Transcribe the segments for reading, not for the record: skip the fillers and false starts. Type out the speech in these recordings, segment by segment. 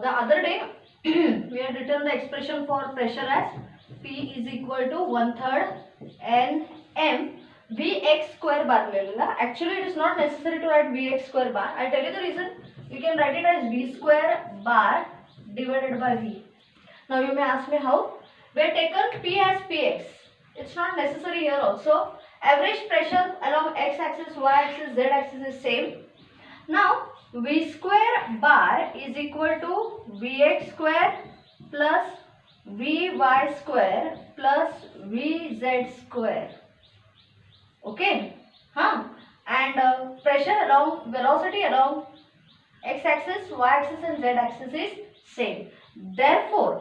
The other day we had written the expression for pressure as P is equal to 1/3 Nm Vx square bar. Actually it is not necessary to write Vx square bar. I'll tell you the reason. You can write it as V square bar divided by V. Now you may ask me how. We have taken P as Px. It's not necessary here also. Average pressure along x axis, y axis, z axis is same. Now V square bar is equal to Vx square plus Vy square plus Vz square. Okay, and pressure along, velocity along x axis, y axis and z axis is same. Therefore,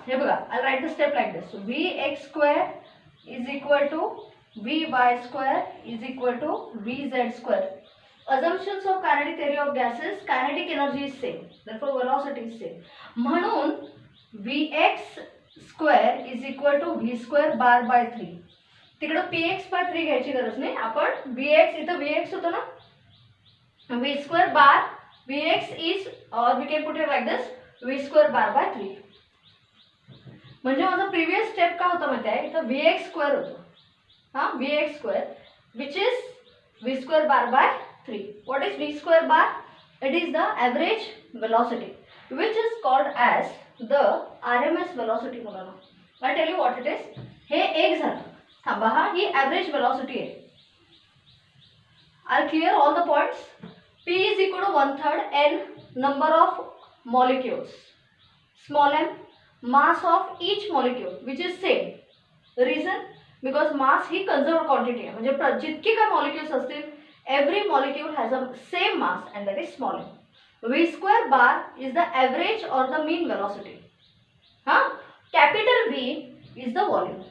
here I'll write the step like this. So Vx square is equal to Vy square is equal to Vz square. Assumptions of kinetic theory of gases, kinetic energy is same, therefore velocity is same. म्हणून Vx square is equal to V square bar by 3. तिकडे Px by 3 घ्यायची गरज नाही. आपण Vx, इथं Vx होतं ना, V square bar Vx is, or we can put it like this, V square bar by 3. म्हणजे माझा प्रीवियस स्टेप काय होता माहिती आहे, इथं Vx square होतं. Vx square which is V square bar by 3. What is V square bar? It is the average velocity which is called as the RMS velocity. I'll tell you what it is. हे एक झालं. थांबा, ही average velocity आहे. I'll clear all the points. P is equal to 1/3 N number of molecules. Small m, mass of each molecule which is same. The reason? Because mass he conserved quantity आहे. म्हणजे जितकी काय molecules असतील, every molecule has a same mass and that is small m. V square bar is the average or the mean velocity. Capital V is the volume.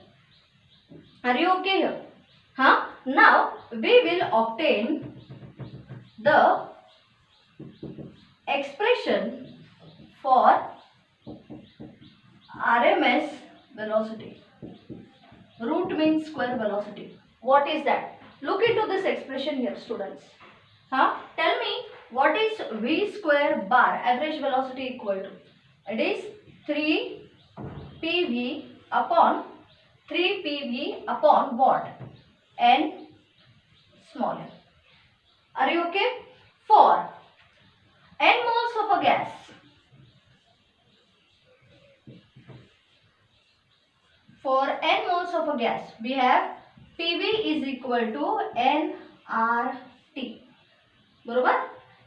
Are you okay here? Now we will obtain the expression for RMS velocity. Root means square velocity. What is that? Look into this expression here, students. Tell me what is V square bar average velocity equal to? It is 3 PV upon what? N small n. Are you okay? For N moles of a gas, we have PV is equal to nRT. बरोबर?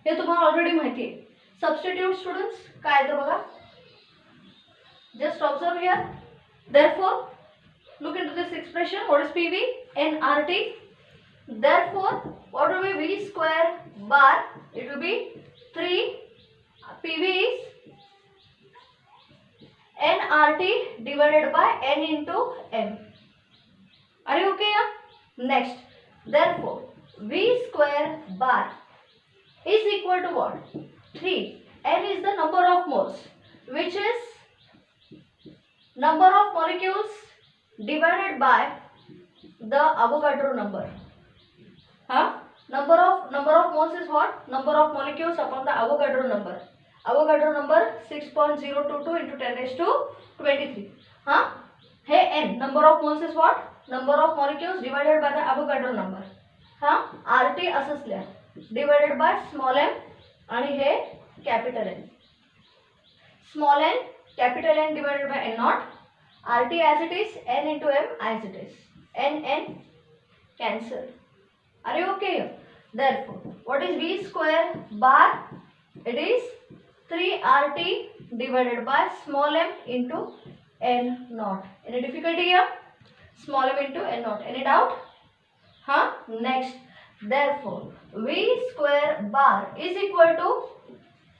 हे तुम्हाला already माहिती आहे. Substitute students, काय येतं बघा. Just observe here. Therefore, look into this expression. What is PV? nRT. Therefore, what will be V square bar? It will be 3. PV is nRT divided by n into m. Are you okay? Next, therefore V square bar is equal to what? 3. N is the number of moles, which is number of molecules divided by the Avogadro number. Number of moles is what? Number of molecules upon the Avogadro number. Avogadro number 6.022 into 10 raised to 23. Hey, n number of moles is what? Number of molecules divided by the Avogadro number. RT असंच लिहा, divided by small m आणि हे capital N. Small n, capital N divided by n naught. RT as it is, n into m as it is. N cancel. Are you okay? Therefore, what is V square bar? It is 3RT divided by small m into n naught. Any difficulty here? Small m into n naught. Any doubt? Next, therefore V square bar is equal to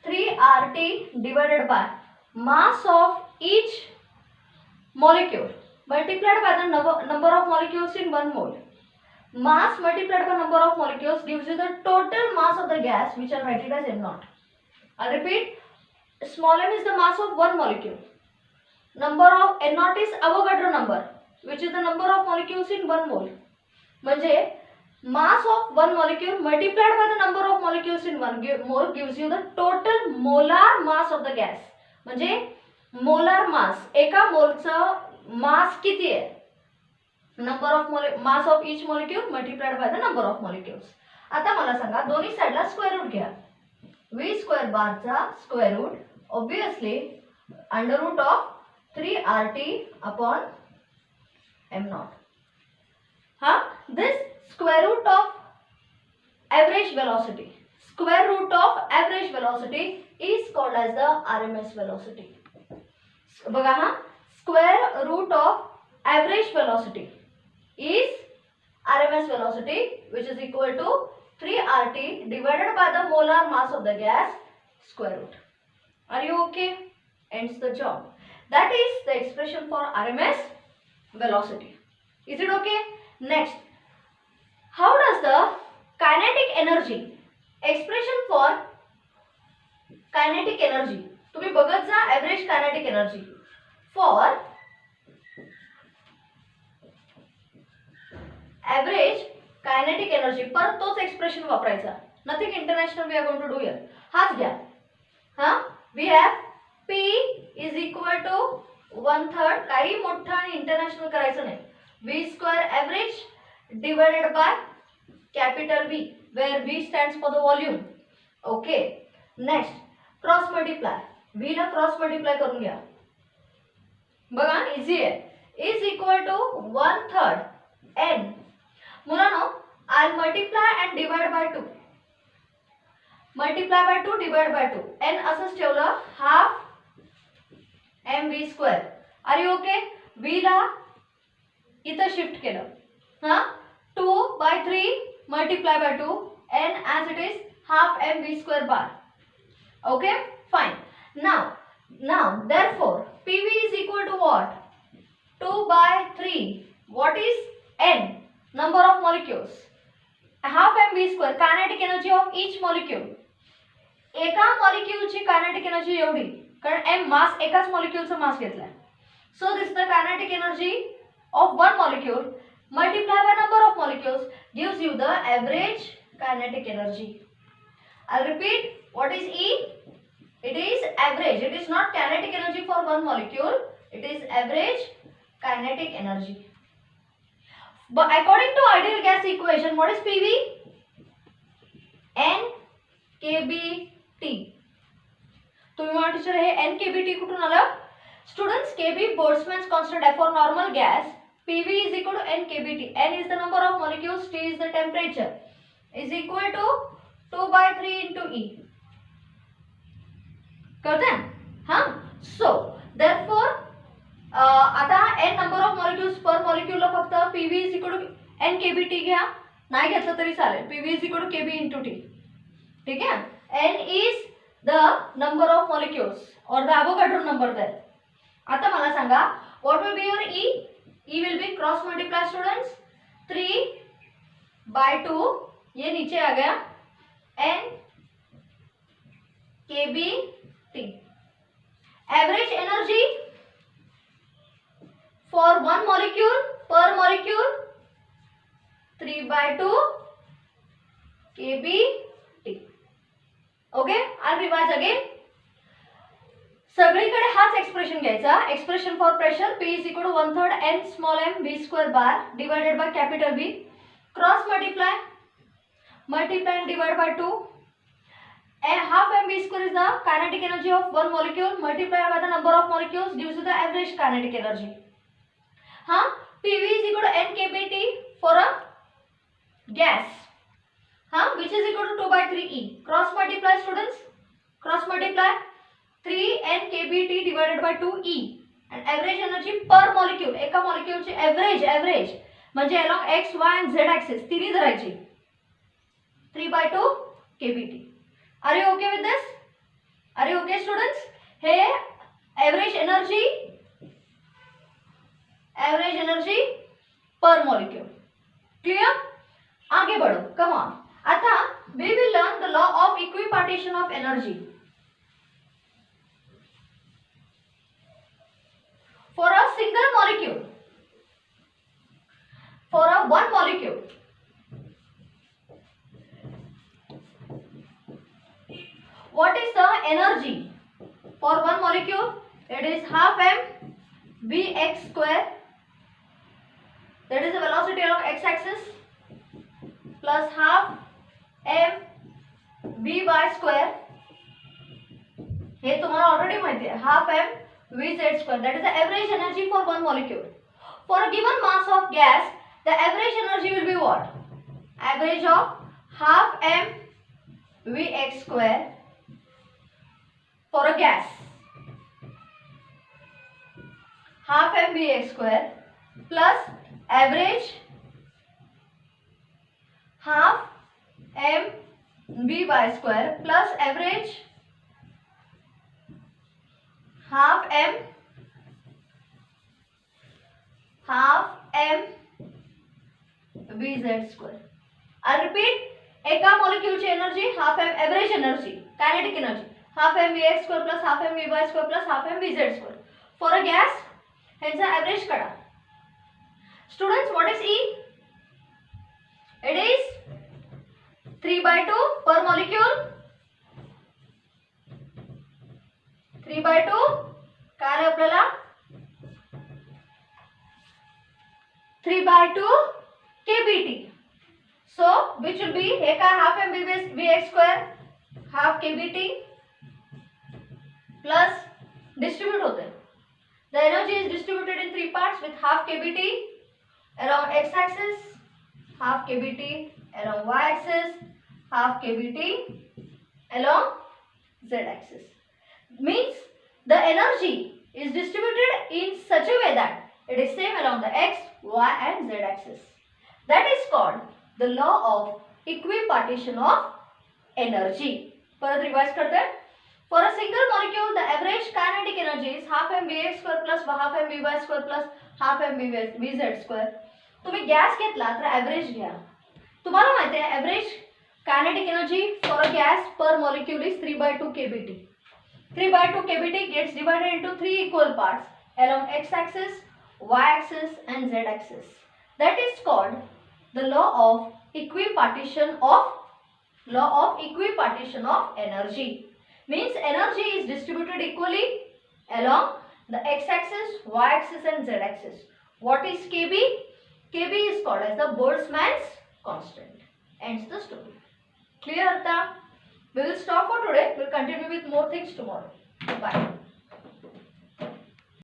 3RT divided by mass of each molecule multiplied by the number of molecules in 1 mole. Mass multiplied by number of molecules gives you the total mass of the gas, which are written as m naught. I'll repeat. Small m is the mass of one molecule. Number of n naught is Avogadro number, which is the number of molecules in 1 mole. म्हणजे mass of one molecule multiplied by the number of molecules in one mole gives you the total molar mass of the gas. म्हणजे molar mass, एका मोलचं mass किती आहे, number of mass of each molecule multiplied by the number of molecules. आता मला सांगा दोन्ही साइडला स्क्वेअर रूट घ्या. व्ही स्क्वेअर बारचा square root obviously under root of 3RT upon m naught. हा, this square root of average velocity, square root of average velocity is called as the RMS velocity. बघा हा, square root of average velocity is RMS velocity which is equal to 3RT divided by the molar mass of the gas square root. Are you okay? Ends the job. That is the expression for RMS velocity. Is it okay? Next, how does the kinetic energy, expression for kinetic energy, तुम्ही बघत जा average kinetic energy for average kinetic energy, पर तोच expression वापरायचा, nothing international we are going to do here. हाच घ्या. हा, we have P is equal to 1/3, काही मोठा आणि इंटरनॅशनल करायचं नाही. V square average divided by capital V, where V stands for the volume. Okay. Next, cross multiply. V La cross multiply करून घ्या. बघा इझी आहे. is equal to 1/3 n. मुलांनो, I'll multiply and divide by 2. Multiply by 2 divide by 2. n असंच ठेवलं, half mv square. Are you okay? V ला इथं shift केलं. हा, 2/3 multiply by 2, n as it is half mv square bar. Okay, fine. Now therefore PV is equal to what? 2/3. What is n? Number of molecules. Half mv square, kinetic energy of each molecule. एका मॉलिक्यूलची kinetic energy एवढी, कारण m मास एकाच मॉलिक्यूलचा मास घेतलाय. So this is the kinetic energy of one molecule multiplied by number of molecules gives you the average kinetic energy. I'll repeat, what is E? It is average. It is not kinetic energy for one molecule. It is average kinetic energy. But according to ideal gas equation, what is PV? N kBT. तुम्ही मला teacher हे N kBT कुठून आलं? Students, kB Boltzmann's constant for normal gas. PV is equal to n kBT. N is the number of molecules, T is the temperature. Is equal to 2/3 into E. कळतंय? हाँ, so therefore आता n number of molecules per molecule ला फक्त PV is equal to n kBT घ्या, नाही घेतलं तरी चालेल. PV is equal to kB into T. ठीक है? n is the number of molecules or the Avogadro number there. आता मला सांगा, what will be your E? E will be cross multiply students. 3/2, ये नीचे आ गया, n kBT. Average energy for one molecule per molecule 3/2 kBT. Okay, I'll revise again. सगळीकडे हाच expression घ्यायचा. Expression for pressure P is equal to 1/3 n small m V square bar divided by capital V. Cross multiply and divide by 2. And half mv square is the kinetic energy of one molecule multiplied by the number of molecules gives you the average kinetic energy. हाँ, PV is equal to n kBT for a gas. हाँ, which is equal to 2/3 E. Cross multiply students. Cross multiply 3 n kBT divided by 2 E. And average energy per molecule. एका molecule ची average म्हणजे along x, y and z axis तिन्ही धरायची. 3/2 kBT. Are you okay with this? Are you okay students? Hey average energy per molecule. Clear? आगे बढ़ो. Come on. आता we will learn the law of equipartition of energy. For a single molecule, for a one molecule, For one molecule, it is half m vx square, that is the velocity along x-axis, plus half m vy square. हे तुम्हाला already माहिती आहे, half m vz square, that is the average energy for one molecule. For a given mass of gas, the average energy will be what? Average of half m vx square for a gas. Half m vx square plus average half m vy square plus average half m vz square. I'll repeat. एका मॉलिक्यूलची energy half m average energy kinetic energy half m vx square plus half m vy square plus half m vz square for a gas ह्यांचा average काढा. Students, what is E? It is 3/2 per molecule. 3/2 काय आहे आपल्याला? 3/2 kBT. So which will be हे काय half m vx square half kBT plus distribute होते. The energy is distributed in three parts with half kBT along x-axis, half kBT along y-axis, half kBT along z-axis. Means the energy is distributed in such a way that it is same along the x, y and z axis. That is called the law of equipartition of energy. परत revise करते हैं. For a single molecule, the average kinetic energy is half m vx square plus half m vy square plus half m vz square. तुम्ही gas घेतला तर average घ्या. तुम्हाला माहिती आहे average kinetic energy for a gas per molecule is 3/2 kBT. 3/2 kBT gets divided into three equal parts along x-axis, y-axis and z-axis. That is called the law of equipartition of energy. Means energy is distributed equally along the x-axis, y-axis and z-axis. What is Kb? Kb is called as the Boltzmann's constant. Ends the story. Clear, Artha? We will stop for today. We will continue with more things tomorrow. Bye.